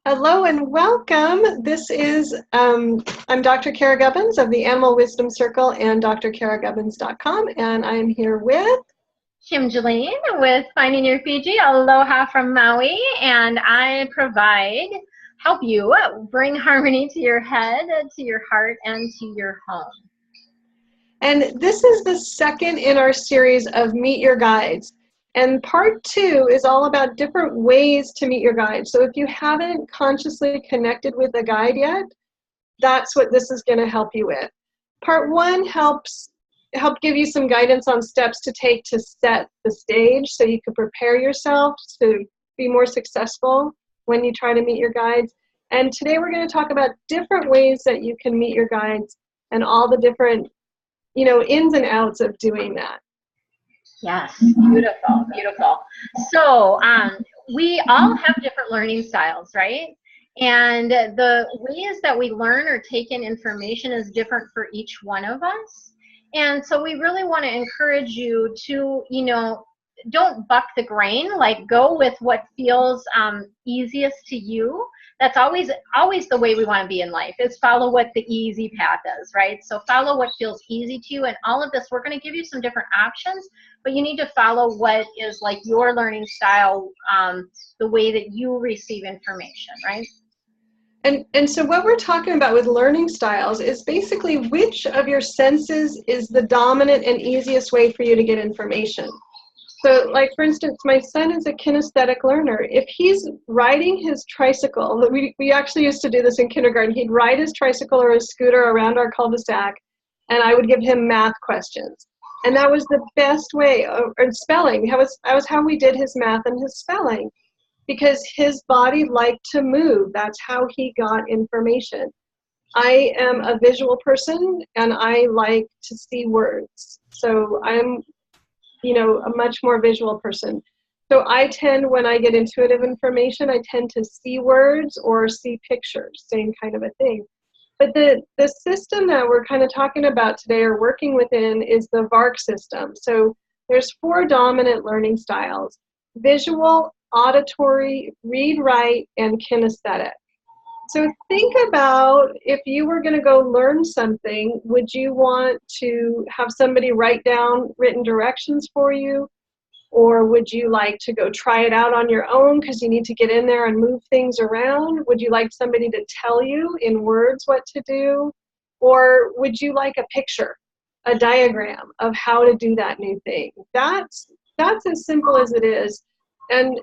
Hello and welcome. I'm Dr. Cara Gubbins of the Animal Wisdom Circle and drcaragubbins.com, and I'm here with Kim Julen with Finding Your Fiji. Aloha from Maui, and I help you bring harmony to your head, to your heart, and to your home. And this is the second in our series of Meet Your Guides. And part 2 is all about different ways to meet your guide. So if you haven't consciously connected with a guide yet, that's what this is going to help you with. Part 1 help give you some guidance on steps to take to set the stage so you can prepare yourself to be more successful when you try to meet your guides. And today we're going to talk about different ways that you can meet your guides and all the different, ins and outs of doing that. Yes, beautiful, beautiful. So we all have different learning styles, right? And the ways that we learn or take in information is different for each one of us. And so we really want to encourage you to, don't buck the grain, like go with what feels easiest to you. That's always the way we want to be in life, is follow what the easy path is, right? So follow what feels easy to you. And all of this, we're going to give you some different options, but you need to follow what is like your learning style, the way that you receive information, right? And so what we're talking about with learning styles is basically which of your senses is the dominant and easiest way for you to get information. So like, for instance, my son is a kinesthetic learner. If he's riding his tricycle, we actually used to do this in kindergarten, he'd ride his tricycle or his scooter around our cul-de-sac, and I would give him math questions. And that was the best way, or spelling. That was how we did his math and his spelling, because his body liked to move. That's how he got information. I am a visual person, and I like to see words. So I'm a much more visual person. So I tend, when I get intuitive information, I tend to see words or see pictures, same kind of a thing. But the system that we're kind of talking about today or working within is the VARC system. So there's 4 dominant learning styles: visual, auditory, read, write, and kinesthetic. So think about, if you were going to go learn something, would you want to have somebody write down written directions for you? Or would you like to go try it out on your own because you need to get in there and move things around? Would you like somebody to tell you in words what to do? Or would you like a picture, a diagram of how to do that new thing? That's as simple as it is. And,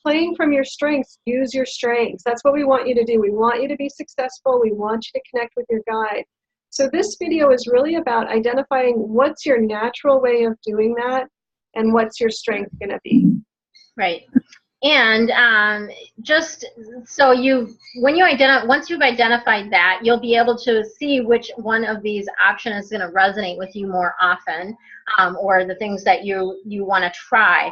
playing from your strengths, use your strengths. That's what we want you to do. We want you to be successful. We want you to connect with your guide. So this video is really about identifying what's your natural way of doing that and what's your strength going to be. Right. And just so once you've identified that, you'll be able to see which one of these options is going to resonate with you more often, or the things that you want to try.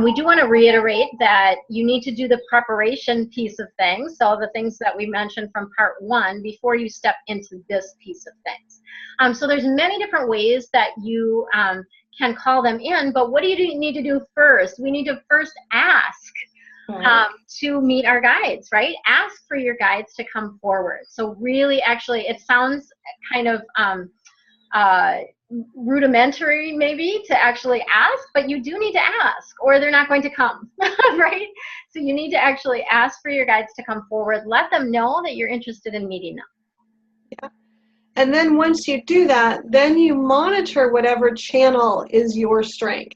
We do want to reiterate that you need to do the preparation piece of things, so the things that we mentioned from part 1, before you step into this piece of things. So there's many different ways that you can call them in, but what do you need to do first? We need to first ask to meet our guides, right? Ask for your guides to come forward. So really, actually, it sounds kind of rudimentary maybe to actually ask, but you do need to ask or they're not going to come, right? So you need to actually ask for your guides to come forward. Let them know that you're interested in meeting them. Yeah. And then once you do that, then you monitor whatever channel is your strength.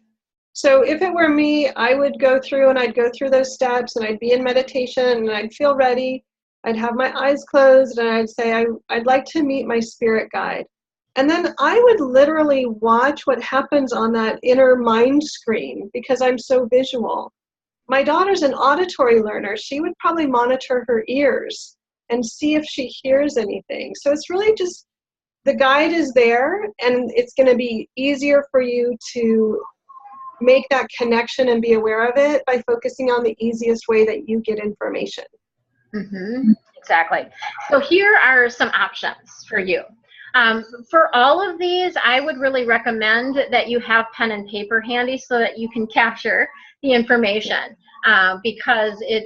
So if it were me, I would go through those steps, and I'd be in meditation, and I'd feel ready. I'd have my eyes closed, and I'd say, I'd like to meet my spirit guide. And then I would literally watch what happens on that inner mind screen, because I'm so visual. My daughter's an auditory learner. She would probably monitor her ears and see if she hears anything. So it's really just, the guide is there, and it's going to be easier for you to make that connection and be aware of it by focusing on the easiest way that you get information. Exactly. So here are some options for you. For all of these, I would really recommend that you have pen and paper handy so that you can capture the information. because it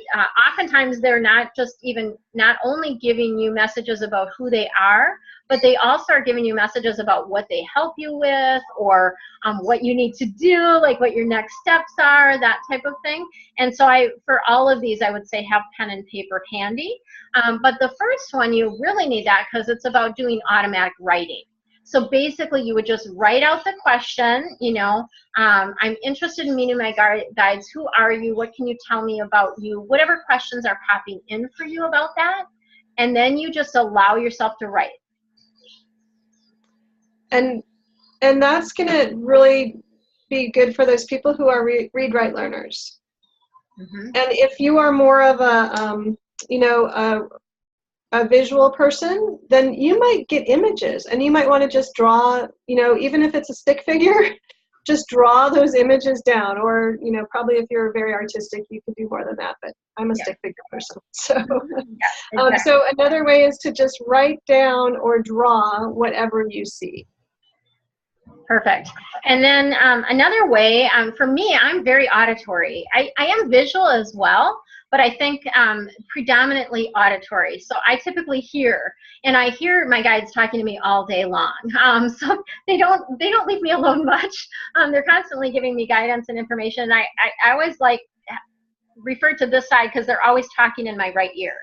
oftentimes they're not only giving you messages about who they are, but they also are giving you messages about what they help you with, or what you need to do, like what your next steps are, that type of thing. And so for all of these, I would say have pen and paper handy. But the first one, you really need that because it's about doing automatic writing. So basically, you would just write out the question, I'm interested in meeting my guides. Who are you? What can you tell me about you? Whatever questions are popping in for you about that. And then you just allow yourself to write. And that's going to really be good for those people who are read, write learners. Mm-hmm. And if you are more of a visual person, then you might get images, and you might want to just draw, even if it's a stick figure, just draw those images down. Or, probably if you're very artistic, you can do more than that, but I'm a stick figure person. So, exactly. So another way is to just write down or draw whatever you see. Perfect. And then another way, for me, I'm very auditory. I am visual as well, but I think predominantly auditory. So I typically hear, and I hear my guides talking to me all day long. So they don't leave me alone much. They're constantly giving me guidance and information. I always refer to this side because they're always talking in my right ear.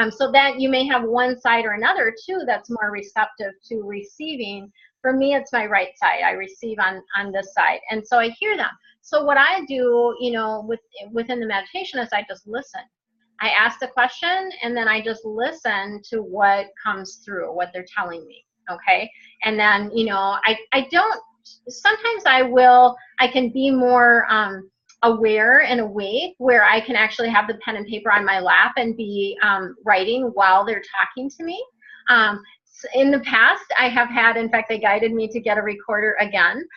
So that you may have one side or another too that's more receptive to receiving. For me, it's my right side. I receive on this side. And so I hear them. So what I do, within the meditation is I just listen. I ask the question, and then I just listen to what comes through, what they're telling me, okay? And then, I don't, sometimes I can be more aware and awake, where I can actually have the pen and paper on my lap and be writing while they're talking to me. In the past, I have had, in fact, they guided me to get a recorder again,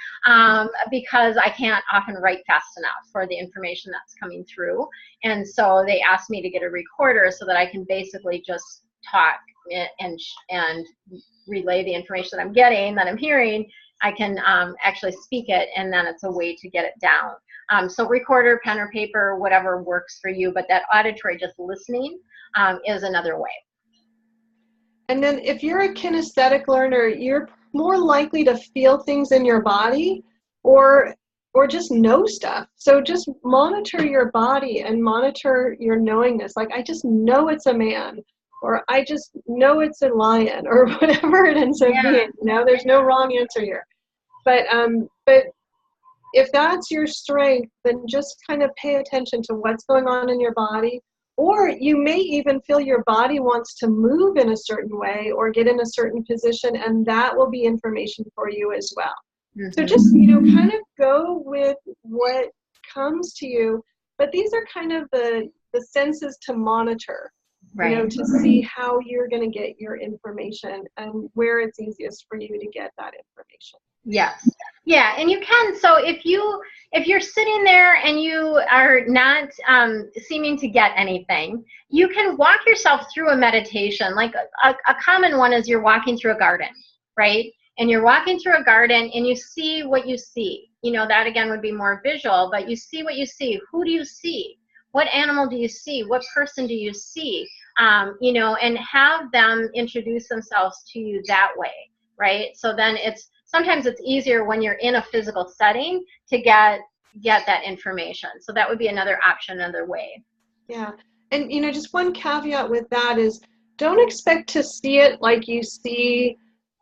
because I can't often write fast enough for the information that's coming through. And so they asked me to get a recorder so that I can basically just talk and relay the information that I'm getting, that I'm hearing. I can actually speak it, and then it's a way to get it down. So recorder, pen or paper, whatever works for you, but that auditory, just listening, is another way. And then if you're a kinesthetic learner, you're more likely to feel things in your body or just know stuff. So just monitor your body and monitor your knowingness. Like, I just know it's a man, or I just know it's a lion, or whatever it ends up being. There's no wrong answer here. But if that's your strength, then just kind of pay attention to what's going on in your body. Or you may even feel your body wants to move in a certain way or get in a certain position, and that will be information for you as well. Mm-hmm. So just, kind of go with what comes to you. But these are kind of the senses to monitor, right. To see how you're going to get your information and where it's easiest for you to get that information. Yes. Yeah, and you can. So if you're sitting there and you are not seeming to get anything, you can walk yourself through a meditation. Like a common one is you're walking through a garden, right? And you're walking through a garden and you see what you see. That again would be more visual, but you see what you see. Who do you see? What animal do you see? What person do you see? And have them introduce themselves to you that way, right? So then sometimes it's easier when you're in a physical setting to get that information. So that would be another option, another way. Yeah. And, just one caveat with that is don't expect to see it like you see,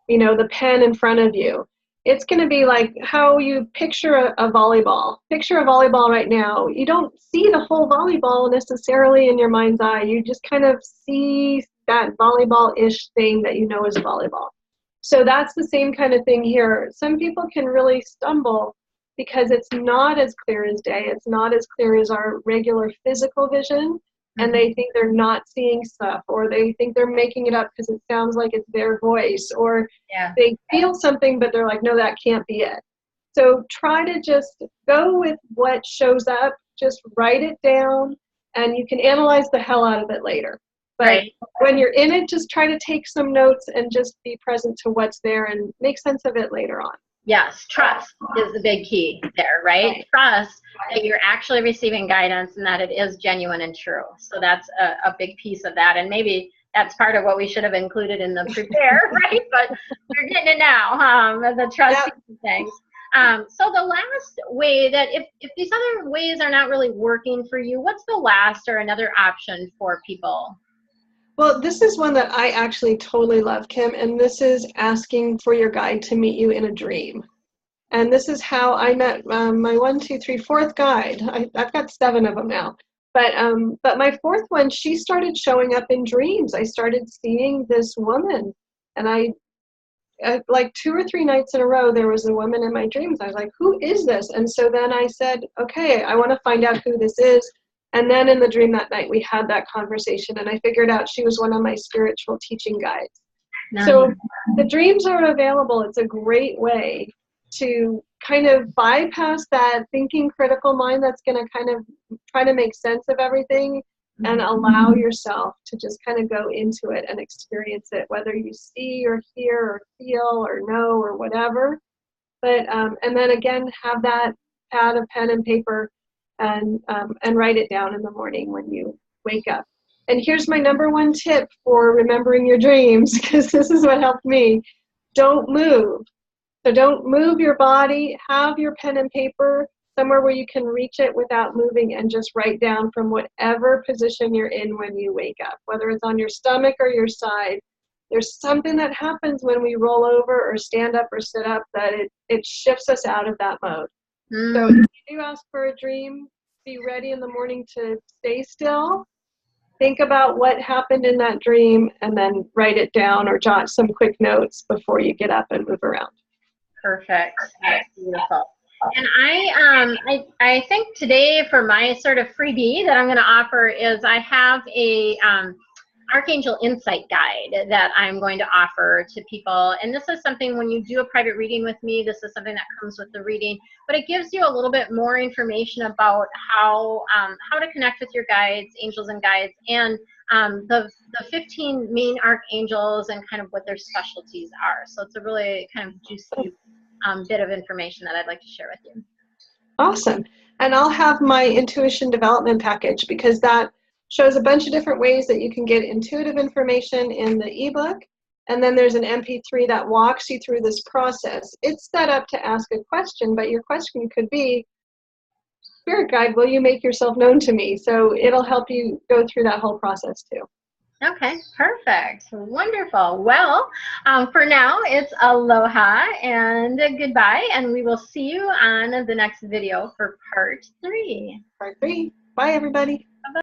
the pen in front of you. It's going to be like how you picture a volleyball. Picture a volleyball right now. You don't see the whole volleyball necessarily in your mind's eye. You just kind of see that volleyball-ish thing that is a volleyball. So that's the same kind of thing here. Some people can really stumble because it's not as clear as day. It's not as clear as our regular physical vision. And they think they're not seeing stuff, or they think they're making it up because it sounds like it's their voice, or they feel something, but they're like, no, that can't be it. So try to just go with what shows up, just write it down, and you can analyze the hell out of it later. But when you're in it, just try to take some notes and just be present to what's there and make sense of it later on. Yes, trust is the big key there, right? Trust that you're actually receiving guidance and that it is genuine and true. So that's a big piece of that. And maybe that's part of what we should have included in the prepare, right? But we're getting it now, the trust things. So the last way that if these other ways are not really working for you, what's the last or another option for people? Well, this is one that I actually totally love, Kim, and this is asking for your guide to meet you in a dream. And this is how I met my 1, 2, 3, 4th guide. I've got 7 of them now. But my 4th one, she started showing up in dreams. I started seeing this woman, and I like 2 or 3 nights in a row, there was a woman in my dreams. I was like, who is this? And so then I said, okay, I want to find out who this is. And then in the dream that night, we had that conversation, and I figured out she was one of my spiritual teaching guides. Nice. So the dreams are available. It's a great way to kind of bypass that thinking critical mind that's going to kind of try to make sense of everything and allow yourself to just kind of go into it and experience it, whether you see or hear or feel or know or whatever. But and then again, have that pad of pen and paper and write it down in the morning when you wake up. And here's my #1 tip for remembering your dreams, because this is what helped me. Don't move. So don't move your body. Have your pen and paper somewhere where you can reach it without moving, and just write down from whatever position you're in when you wake up, whether it's on your stomach or your side. There's something that happens when we roll over or stand up or sit up that it shifts us out of that mode. So if you do ask for a dream, be ready in the morning to stay still, think about what happened in that dream, and then write it down or jot some quick notes before you get up and move around. Perfect. That's beautiful. And I think today for my sort of freebie that I'm going to offer is I have a Archangel Insight Guide that I'm going to offer to people. And this is something, when you do a private reading with me, this is something that comes with the reading, but it gives you a little bit more information about how to connect with your guides, angels and guides, and the 15 main archangels and kind of what their specialties are. So it's a really kind of juicy bit of information that I'd like to share with you. Awesome. And I'll have my intuition development package, because that shows a bunch of different ways that you can get intuitive information in the ebook. And then there's an MP3 that walks you through this process. It's set up to ask a question, but your question could be, Spirit Guide, will you make yourself known to me? So it'll help you go through that whole process too. Okay, perfect. Wonderful. Well, for now, it's aloha and goodbye, and we will see you on the next video for part 3. Part 3. Bye, everybody.